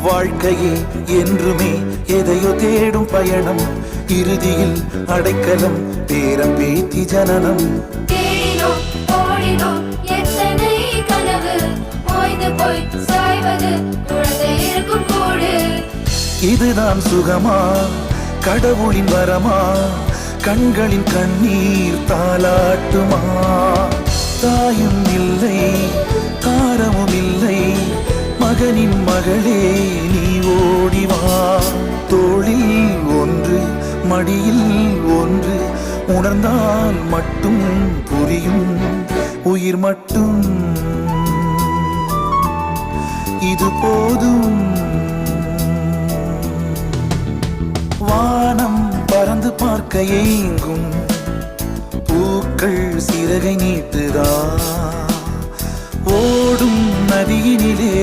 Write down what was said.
வாழ்க்கையே என்றுமே எதையோ தேடும் பயணம், இறுதியில் அடைக்கலம் பேரம் பேத்தி ஜனனம். இதுதான் சுகமா கடவுளின் வரமா, கண்களின் கண்ணீர் தாலாட்டுமா? தாயும் இல்லை தாரமும் இல்லை, மகனின் மகளே நீ ஓடிவா. தோளில் ஒன்று மடியில் ஒன்று, உணர்ந்தால் மட்டும் புரியும் உயிர் மட்டும் இது போதும். வானம் பறந்து பார்க்க ஏங்கும், பூக்கள் சிறகை நீட்டுதா, ஓடும் நதியினிலே